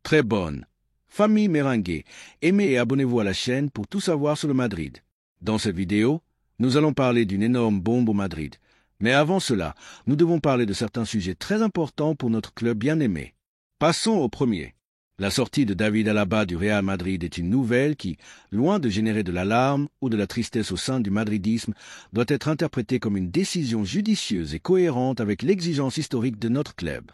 très bonne. Famille Merengue, aimez et abonnez-vous à la chaîne pour tout savoir sur le Madrid. Dans cette vidéo, nous allons parler d'une énorme bombe au Madrid. Mais avant cela, nous devons parler de certains sujets très importants pour notre club bien-aimé. Passons au premier. La sortie de David Alaba du Real Madrid est une nouvelle qui, loin de générer de l'alarme ou de la tristesse au sein du madridisme, doit être interprétée comme une décision judicieuse et cohérente avec l'exigence historique de notre club.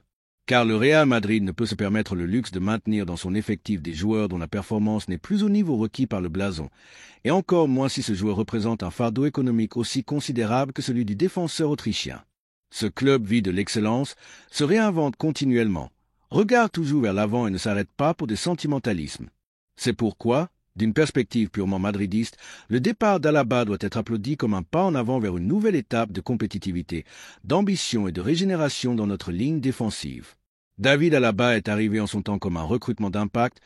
Car le Real Madrid ne peut se permettre le luxe de maintenir dans son effectif des joueurs dont la performance n'est plus au niveau requis par le blason, et encore moins si ce joueur représente un fardeau économique aussi considérable que celui du défenseur autrichien. Ce club vit de l'excellence, se réinvente continuellement, regarde toujours vers l'avant et ne s'arrête pas pour des sentimentalismes. C'est pourquoi, d'une perspective purement madridiste, le départ d'Alaba doit être applaudi comme un pas en avant vers une nouvelle étape de compétitivité, d'ambition et de régénération dans notre ligne défensive. David Alaba est arrivé en son temps comme un recrutement d'impact,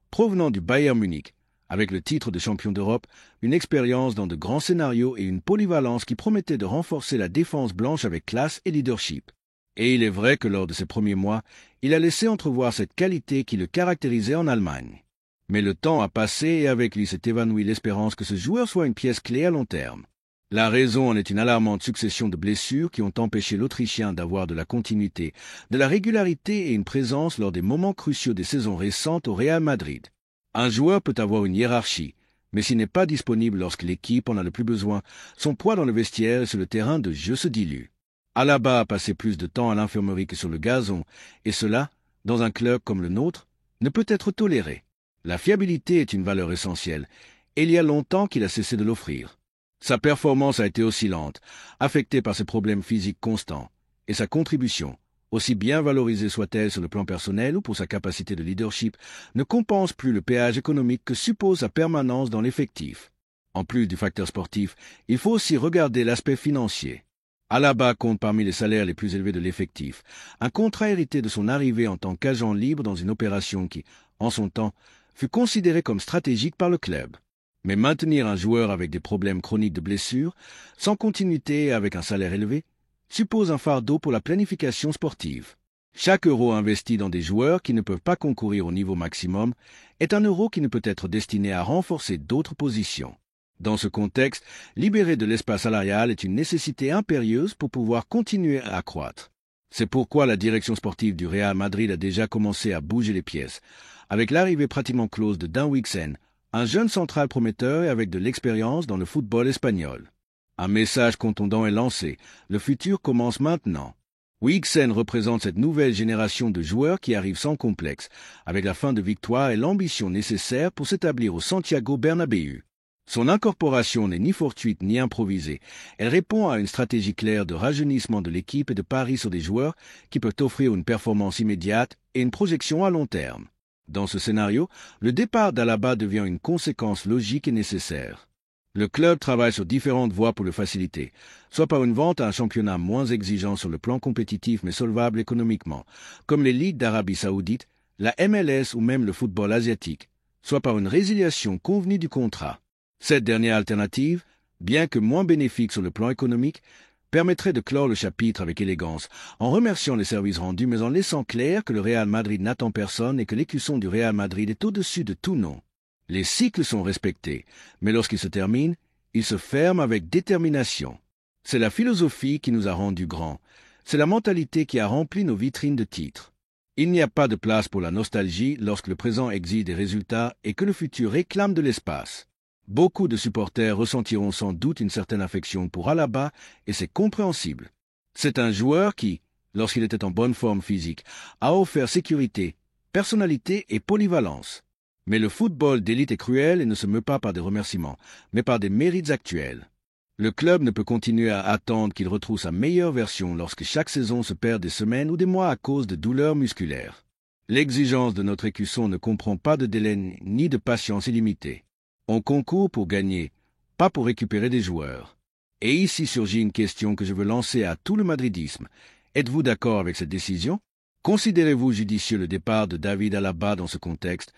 provenant du Bayern Munich, avec le titre de champion d'Europe, une expérience dans de grands scénarios et une polyvalence qui promettait de renforcer la défense blanche avec classe et leadership. Et il est vrai que lors de ses premiers mois, il a laissé entrevoir cette qualité qui le caractérisait en Allemagne. Mais le temps a passé et avec lui s'est évanouie l'espérance que ce joueur soit une pièce clé à long terme. La raison en est une alarmante succession de blessures qui ont empêché l'Autrichien d'avoir de la continuité, de la régularité et une présence lors des moments cruciaux des saisons récentes au Real Madrid. Un joueur peut avoir une hiérarchie, mais s'il n'est pas disponible lorsque l'équipe en a le plus besoin, son poids dans le vestiaire et sur le terrain de jeu se dilue. Alaba a passé plus de temps à l'infirmerie que sur le gazon, et cela, dans un club comme le nôtre, ne peut être toléré. La fiabilité est une valeur essentielle, et il y a longtemps qu'il a cessé de l'offrir. Sa performance a été oscillante, affectée par ses problèmes physiques constants, et sa contribution, aussi bien valorisée soit-elle sur le plan personnel ou pour sa capacité de leadership, ne compense plus le péage économique que suppose sa permanence dans l'effectif. En plus du facteur sportif, il faut aussi regarder l'aspect financier. Alaba compte parmi les salaires les plus élevés de l'effectif, un contrat hérité de son arrivée en tant qu'agent libre dans une opération qui, en son temps, fut considéré comme stratégique par le club. Mais maintenir un joueur avec des problèmes chroniques de blessures, sans continuité et avec un salaire élevé, suppose un fardeau pour la planification sportive. Chaque euro investi dans des joueurs qui ne peuvent pas concourir au niveau maximum est un euro qui ne peut être destiné à renforcer d'autres positions. Dans ce contexte, libérer de l'espace salarial est une nécessité impérieuse pour pouvoir continuer à croître. C'est pourquoi la direction sportive du Real Madrid a déjà commencé à bouger les pièces, avec l'arrivée pratiquement close de Dan Wixen, un jeune central prometteur et avec de l'expérience dans le football espagnol. Un message contondant est lancé, le futur commence maintenant. Wixen représente cette nouvelle génération de joueurs qui arrivent sans complexe, avec la faim de victoire et l'ambition nécessaire pour s'établir au Santiago Bernabéu. Son incorporation n'est ni fortuite ni improvisée. Elle répond à une stratégie claire de rajeunissement de l'équipe et de pari sur des joueurs qui peuvent offrir une performance immédiate et une projection à long terme. Dans ce scénario, le départ d'Alaba devient une conséquence logique et nécessaire. Le club travaille sur différentes voies pour le faciliter, soit par une vente à un championnat moins exigeant sur le plan compétitif mais solvable économiquement, comme les ligues d'Arabie Saoudite, la MLS ou même le football asiatique, soit par une résiliation convenue du contrat. Cette dernière alternative, bien que moins bénéfique sur le plan économique, permettrait de clore le chapitre avec élégance, en remerciant les services rendus mais en laissant clair que le Real Madrid n'attend personne et que l'écusson du Real Madrid est au-dessus de tout nom. Les cycles sont respectés, mais lorsqu'ils se terminent, ils se ferment avec détermination. C'est la philosophie qui nous a rendus grands, c'est la mentalité qui a rempli nos vitrines de titres. Il n'y a pas de place pour la nostalgie lorsque le présent exige des résultats et que le futur réclame de l'espace. Beaucoup de supporters ressentiront sans doute une certaine affection pour Alaba et c'est compréhensible. C'est un joueur qui, lorsqu'il était en bonne forme physique, a offert sécurité, personnalité et polyvalence. Mais le football d'élite est cruel et ne se meut pas par des remerciements, mais par des mérites actuels. Le club ne peut continuer à attendre qu'il retrouve sa meilleure version lorsque chaque saison se perd des semaines ou des mois à cause de douleurs musculaires. L'exigence de notre écusson ne comprend pas de délai ni de patience illimitée. On concourt pour gagner, pas pour récupérer des joueurs. Et ici surgit une question que je veux lancer à tout le madridisme. Êtes-vous d'accord avec cette décision? Considérez-vous judicieux le départ de David Alaba dans ce contexte,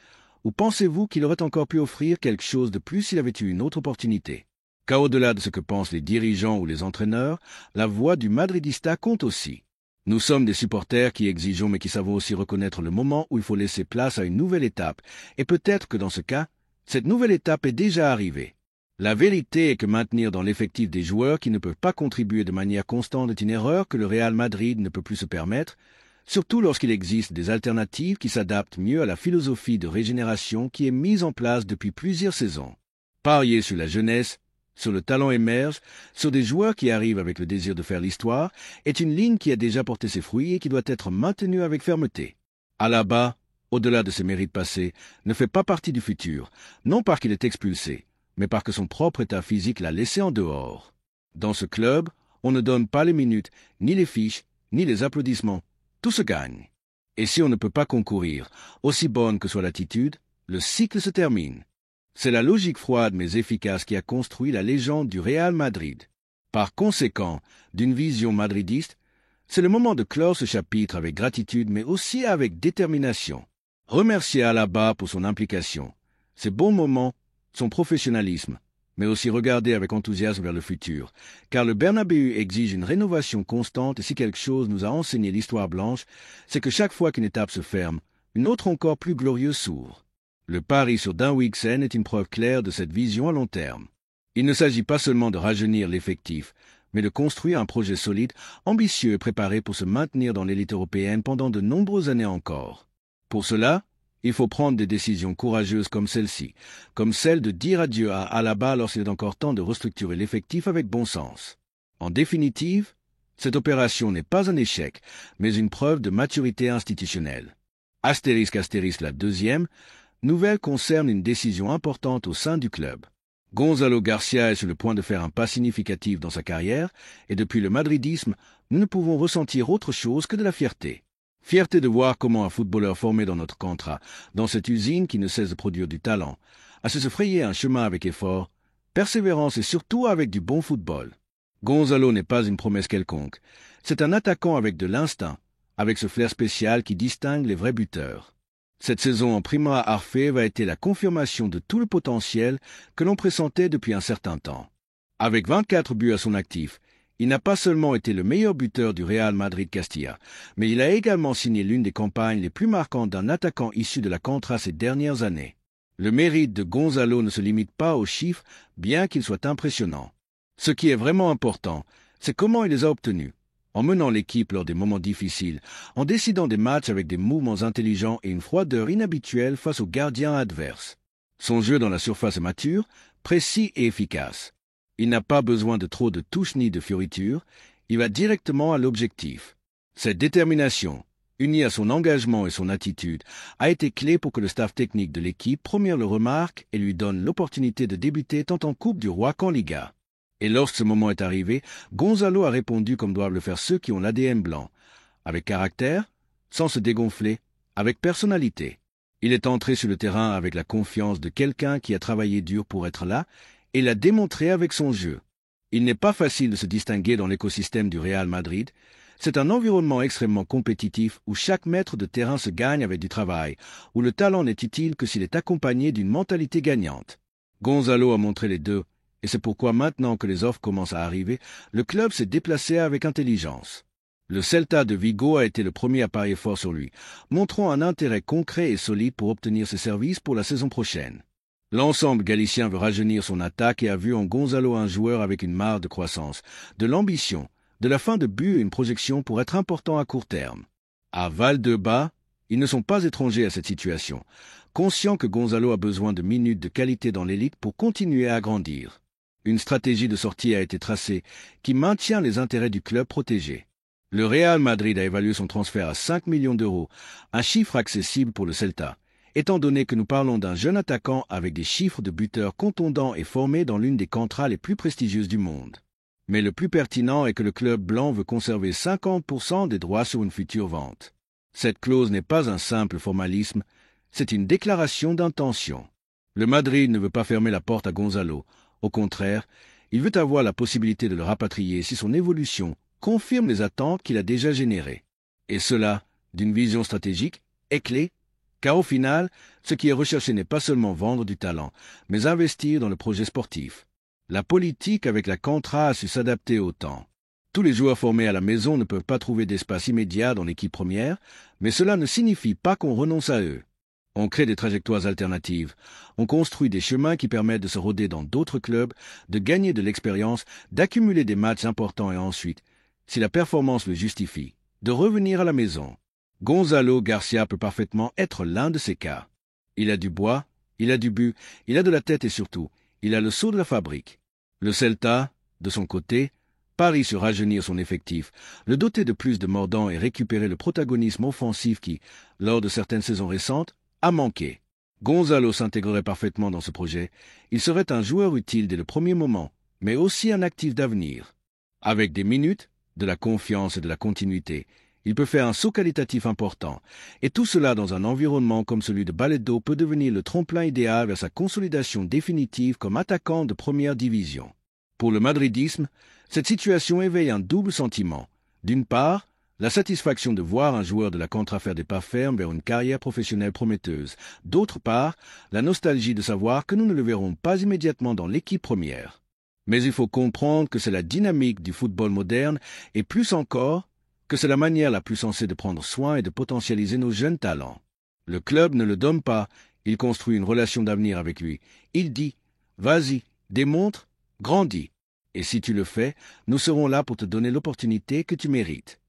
ou pensez-vous qu'il aurait encore pu offrir quelque chose de plus s'il avait eu une autre opportunité? Car au-delà de ce que pensent les dirigeants ou les entraîneurs, la voix du madridista compte aussi. Nous sommes des supporters qui exigeons mais qui savons aussi reconnaître le moment où il faut laisser place à une nouvelle étape, et peut-être que dans ce cas, cette nouvelle étape est déjà arrivée. La vérité est que maintenir dans l'effectif des joueurs qui ne peuvent pas contribuer de manière constante est une erreur que le Real Madrid ne peut plus se permettre, surtout lorsqu'il existe des alternatives qui s'adaptent mieux à la philosophie de régénération qui est mise en place depuis plusieurs saisons. Parier sur la jeunesse, sur le talent émerge, sur des joueurs qui arrivent avec le désir de faire l'histoire, est une ligne qui a déjà porté ses fruits et qui doit être maintenue avec fermeté. Alaba, au-delà de ses mérites passés, ne fait pas partie du futur, non parce qu'il est expulsé, mais parce que son propre état physique l'a laissé en dehors. Dans ce club, on ne donne pas les minutes, ni les fiches, ni les applaudissements. Tout se gagne. Et si on ne peut pas concourir, aussi bonne que soit l'attitude, le cycle se termine. C'est la logique froide mais efficace qui a construit la légende du Real Madrid. Par conséquent, d'une vision madridiste, c'est le moment de clore ce chapitre avec gratitude mais aussi avec détermination. Remercier Alaba pour son implication, ses bons moments, son professionnalisme, mais aussi regarder avec enthousiasme vers le futur, car le Bernabéu exige une rénovation constante et si quelque chose nous a enseigné l'histoire blanche, c'est que chaque fois qu'une étape se ferme, une autre encore plus glorieuse s'ouvre. Le pari sur Dan Wixen est une preuve claire de cette vision à long terme. Il ne s'agit pas seulement de rajeunir l'effectif, mais de construire un projet solide, ambitieux et préparé pour se maintenir dans l'élite européenne pendant de nombreuses années encore. Pour cela, il faut prendre des décisions courageuses comme celle-ci, comme celle de dire adieu à Alaba lorsqu'il est encore temps de restructurer l'effectif avec bon sens. En définitive, cette opération n'est pas un échec, mais une preuve de maturité institutionnelle. Astérisque la deuxième, nouvelle concerne une décision importante au sein du club. Gonzalo Garcia est sur le point de faire un pas significatif dans sa carrière, et depuis le madridisme, nous ne pouvons ressentir autre chose que de la fierté. Fierté de voir comment un footballeur formé dans notre contrat, dans cette usine qui ne cesse de produire du talent, a su se frayer un chemin avec effort, persévérance et surtout avec du bon football. Gonzalo n'est pas une promesse quelconque, c'est un attaquant avec de l'instinct, avec ce flair spécial qui distingue les vrais buteurs. Cette saison en Primera Arfeva a été la confirmation de tout le potentiel que l'on pressentait depuis un certain temps. Avec 24 buts à son actif, il n'a pas seulement été le meilleur buteur du Real Madrid Castilla, mais il a également signé l'une des campagnes les plus marquantes d'un attaquant issu de la Contra ces dernières années. Le mérite de Gonzalo ne se limite pas aux chiffres, bien qu'il soit impressionnant. Ce qui est vraiment important, c'est comment il les a obtenus. En menant l'équipe lors des moments difficiles, en décidant des matchs avec des mouvements intelligents et une froideur inhabituelle face aux gardiens adverses. Son jeu dans la surface est mature, précis et efficace. Il n'a pas besoin de trop de touches ni de fioritures, il va directement à l'objectif. Cette détermination, unie à son engagement et son attitude, a été clé pour que le staff technique de l'équipe le remarque et lui donne l'opportunité de débuter tant en Coupe du Roi qu'en Liga. Et lorsque ce moment est arrivé, Gonzalo a répondu comme doivent le faire ceux qui ont l'ADN blanc, avec caractère, sans se dégonfler, avec personnalité. Il est entré sur le terrain avec la confiance de quelqu'un qui a travaillé dur pour être là, et l'a démontré avec son jeu. Il n'est pas facile de se distinguer dans l'écosystème du Real Madrid. C'est un environnement extrêmement compétitif où chaque mètre de terrain se gagne avec du travail, où le talent n'est utile que s'il est accompagné d'une mentalité gagnante. Gonzalo a montré les deux, et c'est pourquoi maintenant que les offres commencent à arriver, le club s'est déplacé avec intelligence. Le Celta de Vigo a été le premier à parier fort sur lui, montrant un intérêt concret et solide pour obtenir ses services pour la saison prochaine. L'ensemble galicien veut rajeunir son attaque et a vu en Gonzalo un joueur avec une mare de croissance, de l'ambition, de la fin de but et une projection pour être important à court terme. À Valdebebas, ils ne sont pas étrangers à cette situation, conscients que Gonzalo a besoin de minutes de qualité dans l'élite pour continuer à grandir. Une stratégie de sortie a été tracée qui maintient les intérêts du club protégés. Le Real Madrid a évalué son transfert à 5 millions d'euros, un chiffre accessible pour le Celta, étant donné que nous parlons d'un jeune attaquant avec des chiffres de buteur contondants et formé dans l'une des contrats les plus prestigieuses du monde. Mais le plus pertinent est que le club blanc veut conserver 50% des droits sur une future vente. Cette clause n'est pas un simple formalisme, c'est une déclaration d'intention. Le Madrid ne veut pas fermer la porte à Gonzalo. Au contraire, il veut avoir la possibilité de le rapatrier si son évolution confirme les attentes qu'il a déjà générées. Et cela, d'une vision stratégique, est clé, car au final, ce qui est recherché n'est pas seulement vendre du talent, mais investir dans le projet sportif. La politique avec la Contra a su s'adapter au temps. Tous les joueurs formés à la maison ne peuvent pas trouver d'espace immédiat dans l'équipe première, mais cela ne signifie pas qu'on renonce à eux. On crée des trajectoires alternatives, on construit des chemins qui permettent de se roder dans d'autres clubs, de gagner de l'expérience, d'accumuler des matchs importants et ensuite, si la performance le justifie, de revenir à la maison. Gonzalo Garcia peut parfaitement être l'un de ces cas. Il a du bois, il a du but, il a de la tête et surtout, il a le sceau de la fabrique. Le Celta, de son côté, parie sur rajeunir son effectif, le doter de plus de mordants et récupérer le protagonisme offensif qui, lors de certaines saisons récentes, a manqué. Gonzalo s'intégrerait parfaitement dans ce projet. Il serait un joueur utile dès le premier moment, mais aussi un actif d'avenir. Avec des minutes, de la confiance et de la continuité, il peut faire un saut qualitatif important. Et tout cela dans un environnement comme celui de Balletto peut devenir le tremplin idéal vers sa consolidation définitive comme attaquant de première division. Pour le madridisme, cette situation éveille un double sentiment. D'une part, la satisfaction de voir un joueur de la Contra faire des pas fermes vers une carrière professionnelle prometteuse. D'autre part, la nostalgie de savoir que nous ne le verrons pas immédiatement dans l'équipe première. Mais il faut comprendre que c'est la dynamique du football moderne et plus encore que c'est la manière la plus sensée de prendre soin et de potentialiser nos jeunes talents. Le club ne le donne pas, il construit une relation d'avenir avec lui. Il dit « Vas-y, démontre, grandis. Et si tu le fais, nous serons là pour te donner l'opportunité que tu mérites. »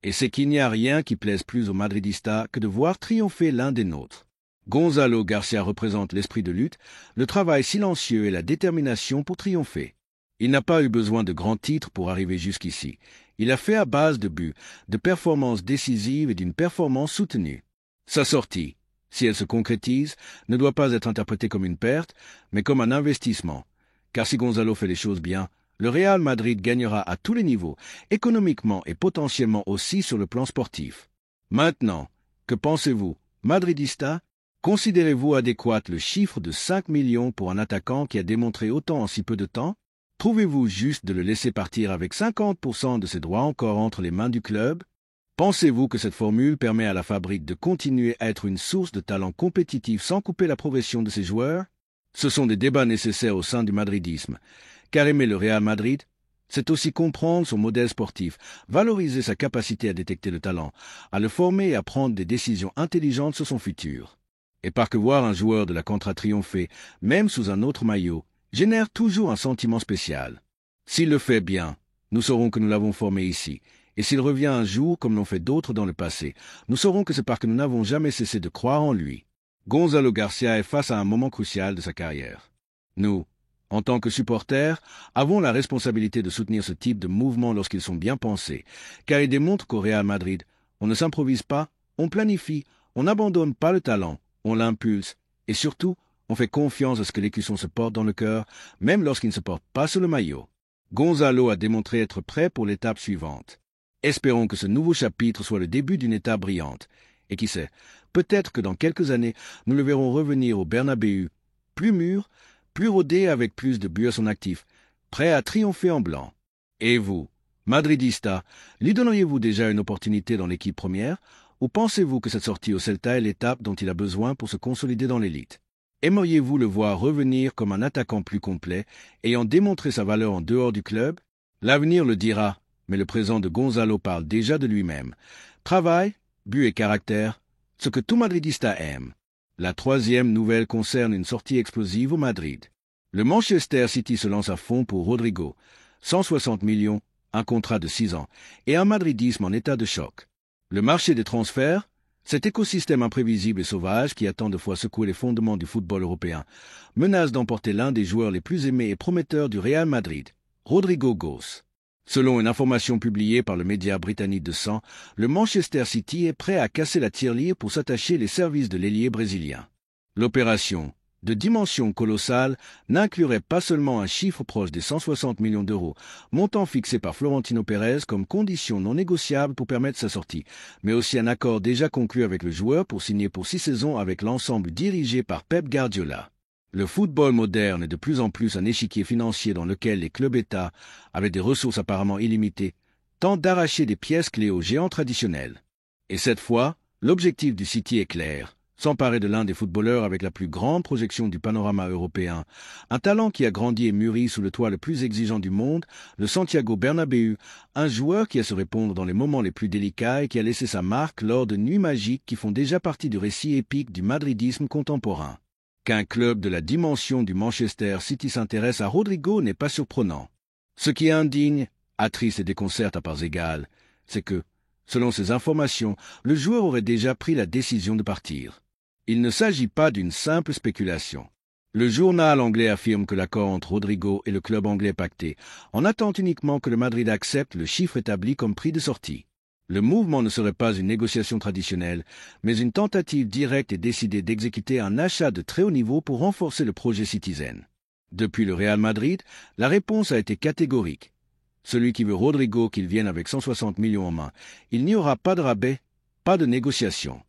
Et c'est qu'il n'y a rien qui plaise plus aux madridistas que de voir triompher l'un des nôtres. Gonzalo Garcia représente l'esprit de lutte, le travail silencieux et la détermination pour triompher. Il n'a pas eu besoin de grands titres pour arriver jusqu'ici. Il a fait à base de buts, de performances décisives et d'une performance soutenue. Sa sortie, si elle se concrétise, ne doit pas être interprétée comme une perte, mais comme un investissement. Car si Gonzalo fait les choses bien, le Real Madrid gagnera à tous les niveaux, économiquement et potentiellement aussi sur le plan sportif. Maintenant, que pensez-vous, madridista? Considérez-vous adéquat le chiffre de 5 millions pour un attaquant qui a démontré autant en si peu de temps? Trouvez-vous juste de le laisser partir avec 50% de ses droits encore entre les mains du club? Pensez-vous que cette formule permet à la fabrique de continuer à être une source de talent compétitif sans couper la progression de ses joueurs? Ce sont des débats nécessaires au sein du madridisme. Car aimer le Real Madrid, c'est aussi comprendre son modèle sportif, valoriser sa capacité à détecter le talent, à le former et à prendre des décisions intelligentes sur son futur. Et parce que voir un joueur de la Contra triompher, même sous un autre maillot, génère toujours un sentiment spécial. S'il le fait bien, nous saurons que nous l'avons formé ici, et s'il revient un jour comme l'ont fait d'autres dans le passé, nous saurons que c'est parce que nous n'avons jamais cessé de croire en lui. Gonzalo Garcia est face à un moment crucial de sa carrière. Nous, en tant que supporters, avons la responsabilité de soutenir ce type de mouvements lorsqu'ils sont bien pensés, car ils démontrent qu'au Real Madrid, on ne s'improvise pas, on planifie, on n'abandonne pas le talent, on l'impulse, et surtout, on fait confiance à ce que l'écusson se porte dans le cœur, même lorsqu'il ne se porte pas sur le maillot. Gonzalo a démontré être prêt pour l'étape suivante. Espérons que ce nouveau chapitre soit le début d'une étape brillante. Et qui sait, peut-être que dans quelques années, nous le verrons revenir au Bernabéu, plus mûr, plus rodé avec plus de buts à son actif, prêt à triompher en blanc. Et vous, madridista, lui donneriez-vous déjà une opportunité dans l'équipe première, ou pensez-vous que cette sortie au Celta est l'étape dont il a besoin pour se consolider dans l'élite? Aimeriez-vous le voir revenir comme un attaquant plus complet, ayant démontré sa valeur en dehors du club? L'avenir le dira, mais le présent de Gonzalo parle déjà de lui-même. Travail, but et caractère, ce que tout madridista aime. La troisième nouvelle concerne une sortie explosive au Madrid. Le Manchester City se lance à fond pour Rodrigo. 160 millions, un contrat de 6 ans, et un madridisme en état de choc. Le marché des transferts, cet écosystème imprévisible et sauvage qui a tant de fois secoué les fondements du football européen, menace d'emporter l'un des joueurs les plus aimés et prometteurs du Real Madrid, Rodrigo Goes. Selon une information publiée par le média britannique The Sun, le Manchester City est prêt à casser la tirelire pour s'attacher les services de l'ailier brésilien. L'opération, de dimension colossale, n'inclurait pas seulement un chiffre proche des 160 millions d'euros, montant fixé par Florentino Pérez comme condition non négociable pour permettre sa sortie, mais aussi un accord déjà conclu avec le joueur pour signer pour 6 saisons avec l'ensemble dirigé par Pep Guardiola. Le football moderne est de plus en plus un échiquier financier dans lequel les clubs-États, avec des ressources apparemment illimitées, tentent d'arracher des pièces clés aux géants traditionnels. Et cette fois, l'objectif du City est clair, s'emparer de l'un des footballeurs avec la plus grande projection du panorama européen, un talent qui a grandi et mûri sous le toit le plus exigeant du monde, le Santiago Bernabéu, un joueur qui a su répondre dans les moments les plus délicats et qui a laissé sa marque lors de nuits magiques qui font déjà partie du récit épique du madridisme contemporain. Qu'un club de la dimension du Manchester City s'intéresse à Rodrigo n'est pas surprenant. Ce qui est indigne, attriste et déconcerte à parts égales, c'est que, selon ces informations, le joueur aurait déjà pris la décision de partir. Il ne s'agit pas d'une simple spéculation. Le journal anglais affirme que l'accord entre Rodrigo et le club anglais est pacté, en attente uniquement que le Madrid accepte le chiffre établi comme prix de sortie. Le mouvement ne serait pas une négociation traditionnelle, mais une tentative directe et décidée d'exécuter un achat de très haut niveau pour renforcer le projet Citizen. Depuis le Real Madrid, la réponse a été catégorique. Celui qui veut Rodrigo qu'il vienne avec 160 millions en main, il n'y aura pas de rabais, pas de négociation.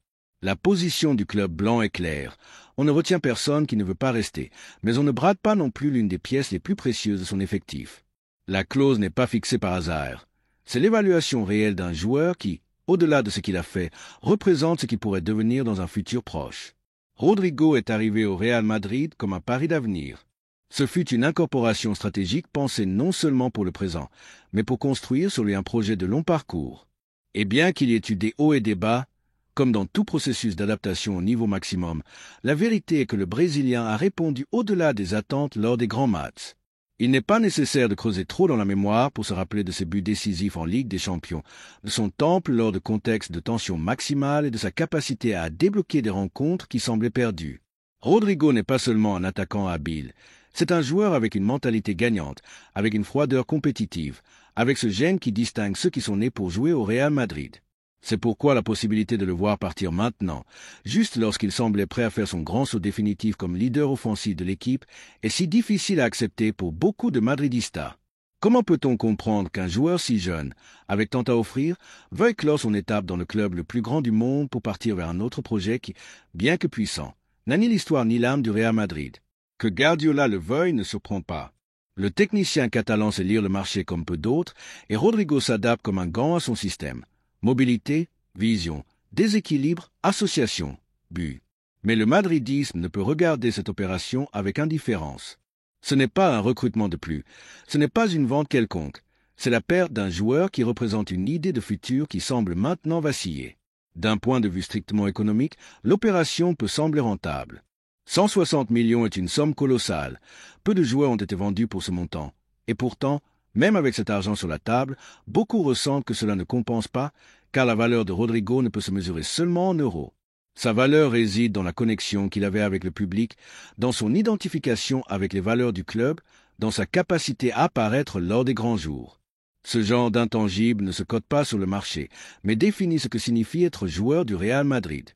La position du club blanc est claire. On ne retient personne qui ne veut pas rester, mais on ne brade pas non plus l'une des pièces les plus précieuses de son effectif. La clause n'est pas fixée par hasard. C'est l'évaluation réelle d'un joueur qui, au-delà de ce qu'il a fait, représente ce qu'il pourrait devenir dans un futur proche. Rodrigo est arrivé au Real Madrid comme un pari d'avenir. Ce fut une incorporation stratégique pensée non seulement pour le présent, mais pour construire sur lui un projet de long parcours. Et bien qu'il y ait eu des hauts et des bas, comme dans tout processus d'adaptation au niveau maximum, la vérité est que le Brésilien a répondu au-delà des attentes lors des grands matchs. Il n'est pas nécessaire de creuser trop dans la mémoire pour se rappeler de ses buts décisifs en Ligue des Champions, de son temple lors de contextes de tension maximale et de sa capacité à débloquer des rencontres qui semblaient perdues. Rodrigo n'est pas seulement un attaquant habile, c'est un joueur avec une mentalité gagnante, avec une froideur compétitive, avec ce gène qui distingue ceux qui sont nés pour jouer au Real Madrid. C'est pourquoi la possibilité de le voir partir maintenant, juste lorsqu'il semblait prêt à faire son grand saut définitif comme leader offensif de l'équipe, est si difficile à accepter pour beaucoup de Madridistas. Comment peut-on comprendre qu'un joueur si jeune, avec tant à offrir, veuille clore son étape dans le club le plus grand du monde pour partir vers un autre projet qui, bien que puissant, n'a ni l'histoire ni l'âme du Real Madrid? Que Guardiola le veuille ne surprend pas. Le technicien catalan sait lire le marché comme peu d'autres, et Rodrigo s'adapte comme un gant à son système. Mobilité, vision, déséquilibre, association, but. Mais le madridisme ne peut regarder cette opération avec indifférence. Ce n'est pas un recrutement de plus, ce n'est pas une vente quelconque, c'est la perte d'un joueur qui représente une idée de futur qui semble maintenant vaciller. D'un point de vue strictement économique, l'opération peut sembler rentable. 160 millions est une somme colossale. Peu de joueurs ont été vendus pour ce montant. Et pourtant, même avec cet argent sur la table, beaucoup ressentent que cela ne compense pas, car la valeur de Rodrigo ne peut se mesurer seulement en euros. Sa valeur réside dans la connexion qu'il avait avec le public, dans son identification avec les valeurs du club, dans sa capacité à apparaître lors des grands jours. Ce genre d'intangible ne se cote pas sur le marché, mais définit ce que signifie être joueur du Real Madrid.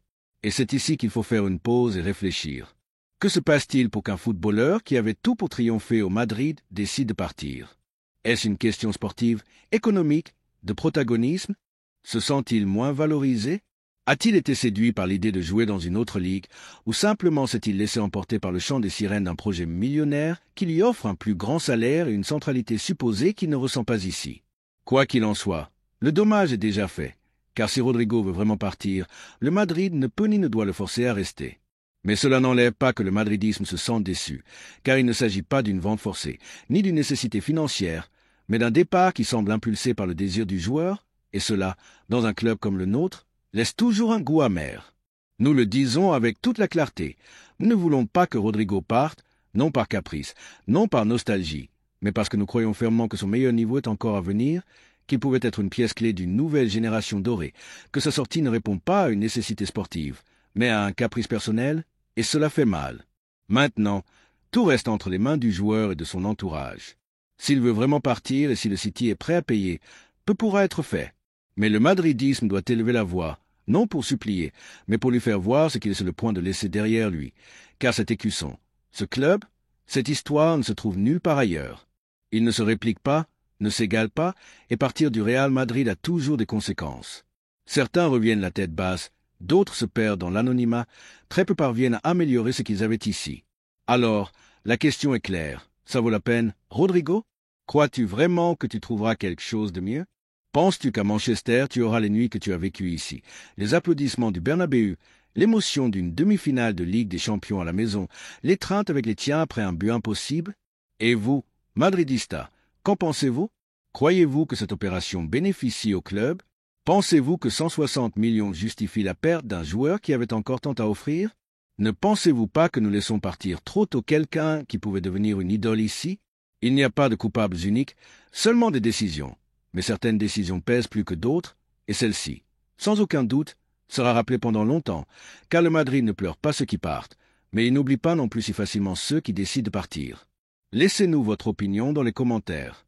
Et c'est ici qu'il faut faire une pause et réfléchir. Que se passe-t-il pour qu'un footballeur qui avait tout pour triompher au Madrid décide de partir? Est-ce une question sportive, économique, de protagonisme? Se sent-il moins valorisé? A-t-il été séduit par l'idée de jouer dans une autre ligue, ou simplement s'est-il laissé emporter par le chant des sirènes d'un projet millionnaire qui lui offre un plus grand salaire et une centralité supposée qu'il ne ressent pas ici? Quoi qu'il en soit, le dommage est déjà fait, car si Rodrigo veut vraiment partir, le Madrid ne peut ni ne doit le forcer à rester. Mais cela n'enlève pas que le madridisme se sente déçu, car il ne s'agit pas d'une vente forcée, ni d'une nécessité financière, mais d'un départ qui semble impulsé par le désir du joueur, et cela, dans un club comme le nôtre, laisse toujours un goût amer. Nous le disons avec toute la clarté, nous ne voulons pas que Rodrigo parte, non par caprice, non par nostalgie, mais parce que nous croyons fermement que son meilleur niveau est encore à venir, qu'il pouvait être une pièce clé d'une nouvelle génération dorée, que sa sortie ne répond pas à une nécessité sportive, mais à un caprice personnel, et cela fait mal. Maintenant, tout reste entre les mains du joueur et de son entourage. S'il veut vraiment partir et si le City est prêt à payer, peu pourra être fait. Mais le madridisme doit élever la voix, non pour supplier, mais pour lui faire voir ce qu'il est sur le point de laisser derrière lui, car cet écusson, ce club, cette histoire ne se trouve nulle part ailleurs. Il ne se réplique pas, ne s'égale pas, et partir du Real Madrid a toujours des conséquences. Certains reviennent la tête basse, d'autres se perdent dans l'anonymat, très peu parviennent à améliorer ce qu'ils avaient ici. Alors, la question est claire. Ça vaut la peine, Rodrigo? Crois-tu vraiment que tu trouveras quelque chose de mieux? Penses-tu qu'à Manchester, tu auras les nuits que tu as vécues ici, les applaudissements du Bernabéu, l'émotion d'une demi-finale de Ligue des Champions à la maison, l'étreinte avec les tiens après un but impossible? Et vous, Madridista, qu'en pensez-vous? Croyez-vous que cette opération bénéficie au club? Pensez-vous que 160 millions justifient la perte d'un joueur qui avait encore tant à offrir? Ne pensez-vous pas que nous laissons partir trop tôt quelqu'un qui pouvait devenir une idole ici? Il n'y a pas de coupables uniques, seulement des décisions. Mais certaines décisions pèsent plus que d'autres, et celle-ci, sans aucun doute, sera rappelée pendant longtemps, car le Madrid ne pleure pas ceux qui partent, mais il n'oublie pas non plus si facilement ceux qui décident de partir. Laissez-nous votre opinion dans les commentaires.